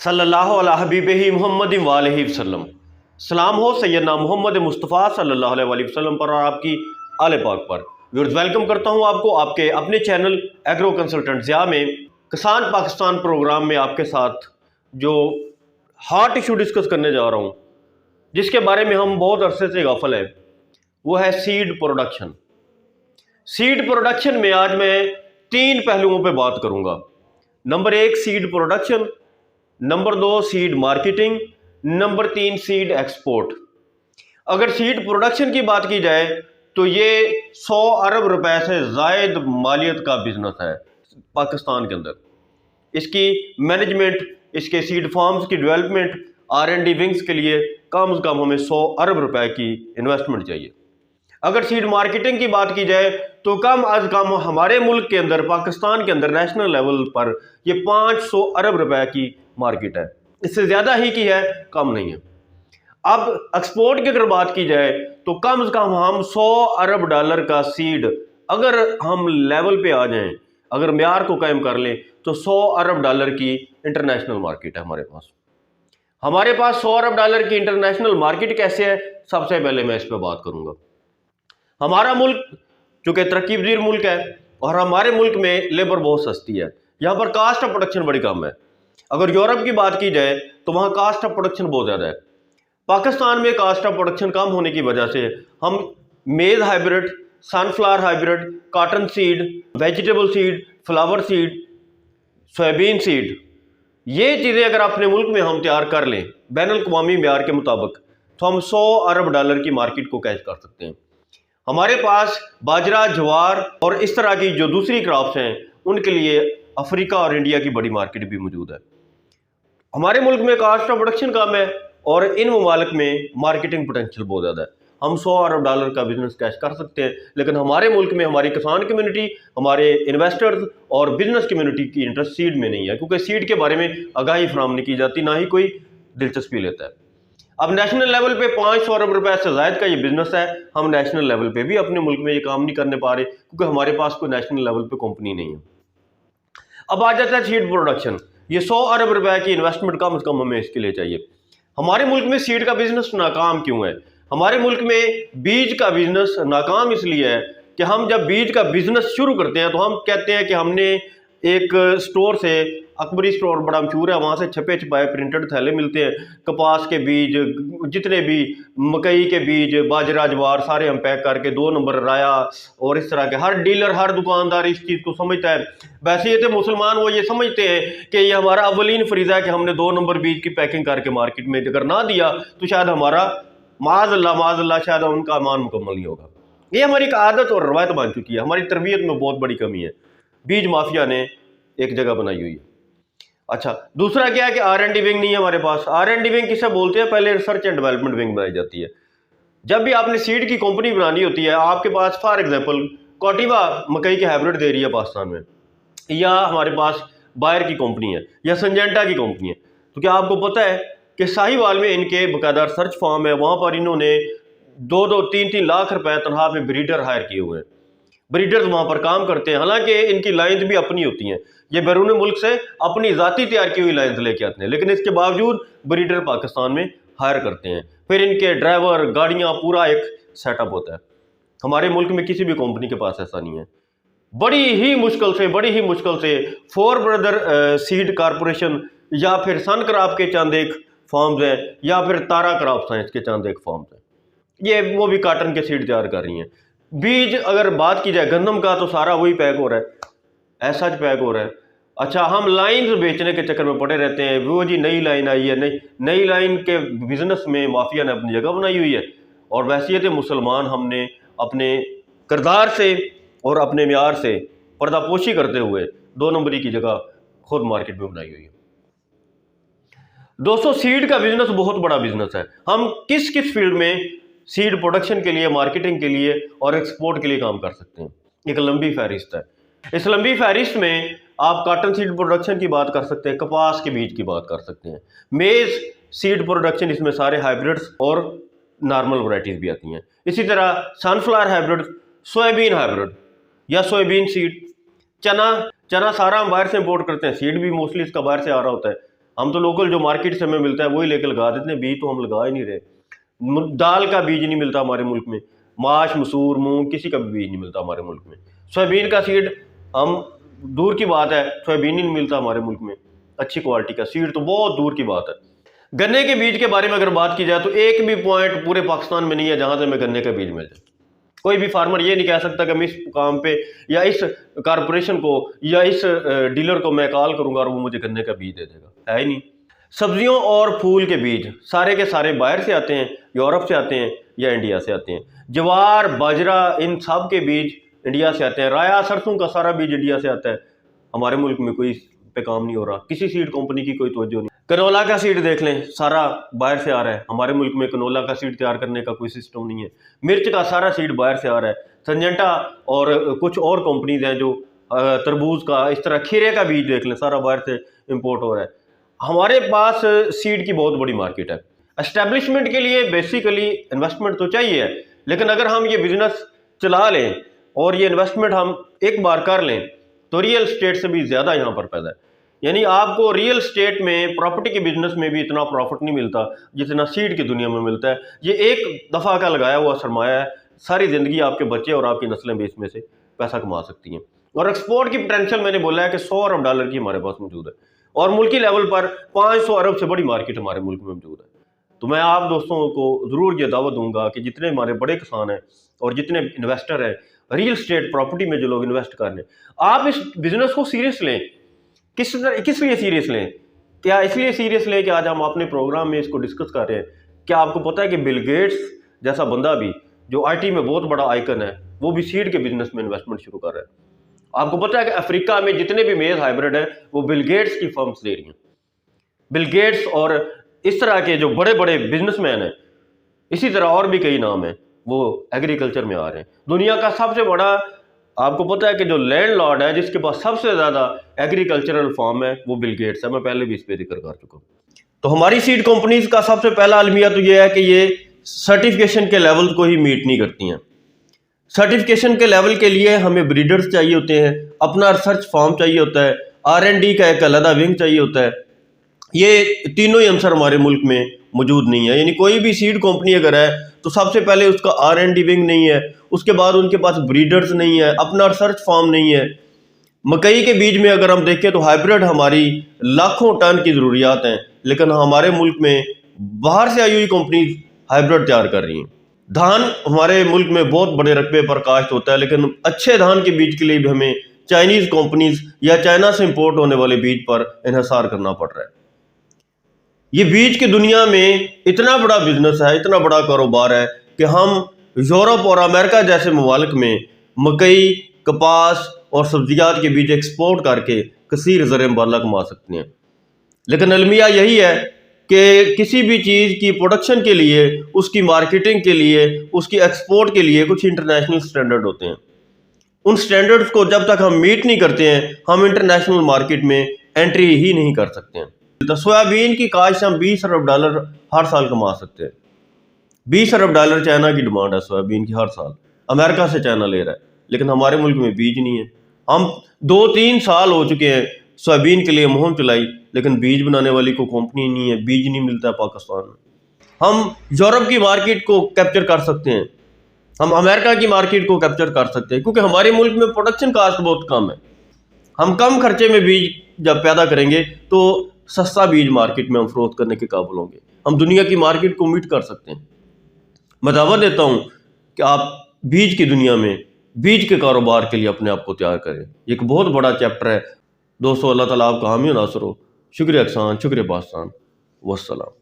صلی اللہ علیہ حبیبہ محمد وآلہ وسلم۔ سلام ہو سیدنا محمد مصطفیٰ صلی اللہ علیہ وسلم پر اور آپ کی آل پاک پر۔ ویورز ویلکم کرتا ہوں آپ کو آپ کے اپنے چینل ایگرو کنسلٹنٹ ضیاء میں کسان پاکستان پروگرام میں آپ کے ساتھ جو ہاٹ ایشو ڈسکس کرنے جا رہا ہوں، جس کے بارے میں ہم بہت عرصے سے غافل ہیں، وہ ہے سیڈ پروڈکشن۔ سیڈ پروڈکشن میں آج میں 3 پہلوؤں پہ بات کروں گا۔ Number 1 seed production, number 2 seed marketing, number 3 seed export. اگر سیڈ پروڈکشن کی بات کی جائے تو یہ 100 ارب روپے سے زائد مالیت کا بزنس ہے پاکستان کے اندر۔ اس کی مینجمنٹ، اس کے سیڈ فارمز کی ڈیولپمنٹ، R&D ونگز کے لیے کم از کم ہمیں 100 ارب روپے کی انویسٹمنٹ چاہیے۔ اگر سیڈ مارکیٹنگ کی بات کی جائے تو کم از کم ہمارے ملک کے اندر، پاکستان کے اندر نیشنل لیول پر یہ 500 ارب روپے کی مارکیٹ ہے۔ اس سے زیادہ ہی کی ہے، کم نہیں ہے۔ اب ایکسپورٹ کی اگر بات کی جائے تو کم از کم ہم 100 ارب ڈالر کا سیڈ اگر ہم لیول پہ آ جائیں، اگر معیار کو قائم کر لیں تو 100 ارب ڈالر کی انٹرنیشنل مارکیٹ ہے ہمارے پاس۔ ہمارے پاس 100 ارب ڈالر کی انٹرنیشنل مارکیٹ کیسے ہے، سب سے پہلے میں اس پہ بات کروں گا۔ ہمارا ملک چونکہ ترقی پذیر ملک ہے اور ہمارے ملک میں لیبر بہت سستی ہے، یہاں پر کاسٹ آف پروڈکشن بڑی کم ہے۔ اگر یورپ کی بات کی جائے تو وہاں کاسٹ آف پروڈکشن بہت زیادہ ہے۔ پاکستان میں کاسٹ آف پروڈکشن کم ہونے کی وجہ سے ہم maize hybrid, sunflower hybrid, cotton seed, vegetable seed, flower seed, soybean seed, یہ چیزیں اگر اپنے ملک میں ہم تیار کر لیں بین الاقوامی معیار کے مطابق تو ہم 100 ارب ڈالر کی مارکیٹ کو کیچ کر سکتے ہیں۔ ہمارے پاس باجرہ، جوار اور اس طرح کی جو دوسری کراپس ہیں ان کے لیے افریقہ اور انڈیا کی بڑی مارکیٹ بھی موجود ہے۔ ہمارے ملک میں کاسٹ آف پروڈکشن کم ہے اور ان ممالک میں مارکیٹنگ پوٹینشیل بہت زیادہ ہے۔ ہم 100 ارب ڈالر کا بزنس کیش کر سکتے ہیں، لیکن ہمارے ملک میں ہماری کسان کمیونٹی، ہمارے انویسٹرز اور بزنس کمیونٹی کی انٹرسٹ سیڈ میں نہیں ہے، کیونکہ سیڈ کے بارے میں آگاہی فراہم نہیں کی جاتی، نہ ہی کوئی دلچسپی لیتا ہے۔ اب نیشنل لیول پہ 500 ارب روپے سے زائد کا یہ بزنس ہے، ہم نیشنل لیول پہ بھی اپنے ملک میں یہ کام نہیں کرنے پا رہے کیونکہ ہمارے پاس کوئی نیشنل لیول پہ کمپنی نہیں ہے۔ اب آ جاتا ہے سیڈ پروڈکشن۔ یہ 100 ارب روپے کی انویسٹمنٹ کم از کم ہمیں اس کے لیے چاہیے۔ ہمارے ملک میں سیڈ کا بزنس ناکام کیوں ہے؟ ہمارے ملک میں بیج کا بزنس ناکام اس لیے ہے کہ ہم جب بیج کا بزنس شروع کرتے ہیں تو ہم کہتے ہیں کہ ہم نے ایک سٹور سے، اکبری سٹور بڑا مشہور ہے، وہاں سے چھپے چھپائے پرنٹڈ تھیلے ملتے ہیں، کپاس کے بیج، جتنے بھی مکئی کے بیج، باجرہ، جوار، سارے ہم پیک کر کے 2 نمبر رایا اور اس طرح کے ہر ڈیلر، ہر دکاندار اس چیز کو سمجھتا ہے۔ بحیثیت مسلمان وہ یہ سمجھتے ہیں کہ یہ ہمارا اولین فریضہ ہے کہ ہم نے 2 نمبر بیج کی پیکنگ کر کے مارکیٹ میں اگر نہ دیا تو شاید ہمارا معاذ اللہ شاید ان کا ایمان مکمل نہیں ہوگا۔ یہ ہماری ایک عادت اور روایت بن چکی ہے، ہماری تربیت میں بہت بڑی کمی ہے، بیج مافیا نے ایک جگہ بنائی ہوئی ہے۔ اچھا، دوسرا کیا ہے کہ R&D ونگ نہیں ہے ہمارے پاس۔ R&D ونگ کسے بولتے ہیں؟ پہلے ریسرچ اینڈ ڈیولپمنٹ ونگ بنائی جاتی ہے۔ جب بھی آپ نے سیڈ کی کمپنی بنانی ہوتی ہے، آپ کے پاس فار ایگزامپل کوٹیوا مکئی کے ہائیبرڈ دے رہی ہے پاکستان میں، یا ہمارے پاس بائر کی کمپنی ہے یا سنجنٹا کی کمپنی ہے، تو کیا آپ کو پتہ ہے کہ ساہیوال میں ان کے باقاعدہ ریسرچ فارم ہے، وہاں پر انہوں نے 2-3 لاکھ روپے تنخواہ میں بریڈر ہائر کیے ہوئے ہیں۔ بریڈرز وہاں پر کام کرتے ہیں، حالانکہ ان کی لائنز بھی اپنی ہوتی ہیں، یہ بیرون ملک سے اپنی ذاتی تیار کی ہوئی لائنز لے کے آتے ہیں، لیکن اس کے باوجود بریڈر پاکستان میں ہائر کرتے ہیں۔ پھر ان کے ڈرائیور، گاڑیاں، پورا ایک سیٹ اپ ہوتا ہے۔ ہمارے ملک میں کسی بھی کمپنی کے پاس ایسا نہیں ہے۔ بڑی ہی مشکل سے 4 بردر سیڈ کارپوریشن یا پھر سن کراپ کے چند ایک فارمز ہیں، یا پھر تارا کراپ سائنس کے چند ایک فارمز ہیں، یہ وہ بھی کاٹن کے سیڈ تیار کر رہی ہیں۔ بیج اگر بات کی جائے گندم کا تو سارا وہی پیک ہو رہا ہے، ایسا پیک ہو رہا ہے۔ اچھا، ہم لائنز بیچنے کے چکر میں پڑے رہتے ہیں، وہ جی نئی لائن آئی ہے، نئی لائن کے بزنس میں مافیا نے اپنی جگہ بنائی ہوئی ہے، اور بحیثیت مسلمان ہم نے اپنے کردار سے اور اپنے معیار سے پردہ پوشی کرتے ہوئے 2 نمبری کی جگہ خود مارکیٹ میں بنائی ہوئی ہے۔ دوستو، سیڈ کا بزنس بہت بڑا بزنس ہے۔ ہم کس فیلڈ میں سیڈ پروڈکشن کے لیے، مارکیٹنگ کے لیے اور ایکسپورٹ کے لیے کام کر سکتے ہیں؟ ایک لمبی فہرست ہے۔ اس لمبی فہرست میں آپ کاٹن سیڈ پروڈکشن کی بات کر سکتے ہیں، کپاس کے بیج کی بات کر سکتے ہیں، میز سیڈ پروڈکشن، اس میں سارے ہائیبرڈز اور نارمل ورائٹیز بھی آتی ہیں۔ اسی طرح سن فلاور ہائیبرڈ، سویابین ہائیبرڈ یا سویابین سیڈ، چنا سارا ہم باہر سے امپورٹ کرتے ہیں، سیڈ بھی موسٹلی اس کا باہر سے آ رہا ہوتا ہے۔ हम तो लोकल जो मार्केट से हमें मिलता है वही लेकर लगा देते हैं, बीज तो हम लगा ही नहीं रहे। दाल का बीज नहीं मिलता हमारे मुल्क में, माश, मसूर, मूंग, किसी का भी बीज नहीं मिलता हमारे मुल्क में। सोयाबीन का सीड हम दूर की बात है, सोयाबीन ही नहीं मिलता हमारे मुल्क में, अच्छी क्वालिटी का सीड तो बहुत दूर की बात है। गन्ने के बीज के बारे में अगर बात की जाए तो एक भी पॉइंट पूरे पाकिस्तान में नहीं है जहां से हमें गन्ने का बीज मिल जाए। कोई भी फार्मर ये नहीं कह सकता कि मैं इस काम पे या इस कारपोरेशन को या इस डीलर को मैं कॉल करूंगा और वो मुझे गन्ने का बीज दे देगा, है ही नहीं। सब्जियों और फूल के बीज सारे के सारे बाहर से आते हैं, यूरोप से आते हैं या इंडिया से आते हैं। ज्वार, बाजरा, इन सब के बीज इंडिया से आते हैं। राया, सरसों का सारा बीज इंडिया से आता है। हमारे मुल्क में कोई पे काम नहीं हो रहा, किसी सीड कंपनी की कोई तवज्जो नहीं। कनोला का सीड देख लें, सारा बाहर से आ रहा है। हमारे मुल्क में कनोला का सीड तैयार करने का कोई सिस्टम नहीं है। मिर्च का सारा सीड बाहर से आ रहा है। संजेंटा और कुछ और कंपनीज हैं जो तरबूज का, इस तरह खीरे का बीज देख लें, सारा बाहर से इम्पोर्ट हो रहा है। हमारे पास सीड की बहुत बड़ी मार्केट है। एस्टेब्लिशमेंट के लिए बेसिकली इन्वेस्टमेंट तो चाहिए, लेकिन अगर हम ये बिजनेस चला लें और ये इन्वेस्टमेंट हम एक बार कर लें तो रियल स्टेट से भी ज़्यादा यहाँ पर पैदा है। यानी आपको रियल स्टेट में, प्रॉपर्टी के बिजनेस में भी इतना प्रॉफिट नहीं मिलता जितना सीड की दुनिया में मिलता है। ये एक दफ़ा का लगाया हुआ सरमाया है, सारी ज़िंदगी आपके बच्चे और आपकी नस्लें भी इसमें से पैसा कमा सकती हैं। और एक्सपोर्ट की पोटेंशियल मैंने बोला है कि 100 अरब डॉलर की हमारे पास मौजूद है और मुल्की लेवल पर 500 अरब से बड़ी मार्केट हमारे मुल्क में मौजूद है। तो मैं आप दोस्तों को ज़रूर ये दावत दूंगा कि जितने हमारे बड़े किसान हैं और जितने इन्वेस्टर हैं, रियल स्टेट प्रॉपर्टी में जो लोग इन्वेस्ट कर रहे हैं, आप इस बिज़नेस को सीरियस लें। किस लिए सीरियस लें? क्या इसलिए सीरियस लें कि आज हम अपने प्रोग्राम में इसको डिस्कस कर रहे हैं। क्या आपको पता है कि बिल गेट्स जैसा बंदा भी, जो आईटी में बहुत बड़ा आइकन है, वो भी सीड के बिजनेस में इन्वेस्टमेंट शुरू कर रहा है। आपको पता है कि अफ्रीका में जितने भी मेज हाइब्रिड है वो बिल गेट्स की फर्म्स दे रही हैं। बिल गेट्स और इस तरह के जो बड़े बड़े बिजनेसमैन हैं, इसी तरह और भी कई नाम हैं, वो एग्रीकल्चर में आ रहे हैं। दुनिया का सबसे बड़ा, आपको पता है कि जो लैंडलॉर्ड है जिसके पास सबसे ज़्यादा एग्रीकल्चरल फार्म है, वो बिल गेट्स है। मैं पहले भी इस पर जिक्र कर चुका हूँ। तो हमारी सीड कंपनीज का सबसे पहला अलमिया तो ये है कि ये सर्टिफिकेशन के लेवल को ही मीट नहीं करती हैं। सर्टिफिकेशन के लेवल के लिए हमें ब्रीडर्स चाहिए होते हैं, अपना रिसर्च फार्म चाहिए होता है, R&D का एक अलग विंग चाहिए होता है। ये तीनों ही अंसर हमारे मुल्क में मौजूद नहीं है। यानी कोई भी सीड कंपनी अगर है तो सबसे पहले उसका R&D विंग नहीं है, उसके बाद उनके पास ब्रीडर्स नहीं है, अपना रिसर्च फार्म नहीं है। मकई के बीज में अगर हम देखें तो हाइब्रिड हमारी लाखों टन की ज़रूरियात हैं, लेकिन हमारे मुल्क में बाहर से आई हुई कंपनी हाइब्रिड तैयार कर रही हैं। धान हमारे मुल्क में बहुत बड़े रकबे पर काश्त होता है, लेकिन अच्छे धान के बीज के लिए भी हमें चाइनीज़ कंपनीज या चाइना से इम्पोर्ट होने वाले बीज पर इन्हिसार करना पड़ रहा है। ये बीज की दुनिया में इतना बड़ा बिजनेस है, इतना बड़ा कारोबार है कि हम यूरोप और अमेरिका जैसे ममालिक में मकई, कपास और सब्जियात के बीज एक्सपोर्ट करके कसीर ज़र मुबाला कमा सकते हैं। लेकिन अलमिया यही है कि किसी भी चीज़ की प्रोडक्शन के लिए, उसकी मार्केटिंग के लिए, उसकी एक्सपोर्ट के लिए कुछ इंटरनेशनल स्टैंडर्ड होते हैं। उन स्टैंडर्ड्स को जब तक हम मीट नहीं करते हैं, हम इंटरनेशनल मार्केट में एंट्री ही नहीं कर सकते हैं। तो सोयाबीन की काश्त हम 20 अरब डॉलर हर साल कमा सकते हैं। 20 अरब डॉलर चाइना की डिमांड है सोयाबीन की हर साल, अमेरिका से चाइना ले रहा है, लेकिन हमारे मुल्क में बीज नहीं है। हम 2-3 साल हो चुके हैं सोयाबीन के लिए मुहिम चलाई, लेकिन बीज बनाने वाली कोई कंपनी नहीं है, बीज नहीं मिलता है पाकिस्तान में। हम यूरोप की मार्केट को कैप्चर कर सकते हैं, हम अमेरिका की मार्केट को कैप्चर कर सकते हैं, क्योंकि हमारे मुल्क में प्रोडक्शन कास्ट बहुत कम है। हम कम खर्चे में बीज जब पैदा करेंगे तो सस्ता बीज मार्केट में हम फरोख्त करने के काबिल होंगे, हम दुनिया की मार्केट को मीट कर सकते हैं। मैं दावा देता हूँ कि आप बीज की दुनिया में, बीज के कारोबार के लिए अपने आप को तैयार करें। एक बहुत बड़ा चैप्टर है दोस्तों। अल्लाह ताला आपका हामी नासर हो। शुक्रिया अहसान, शुक्रिया पाकिस्तान, वस्सलाम।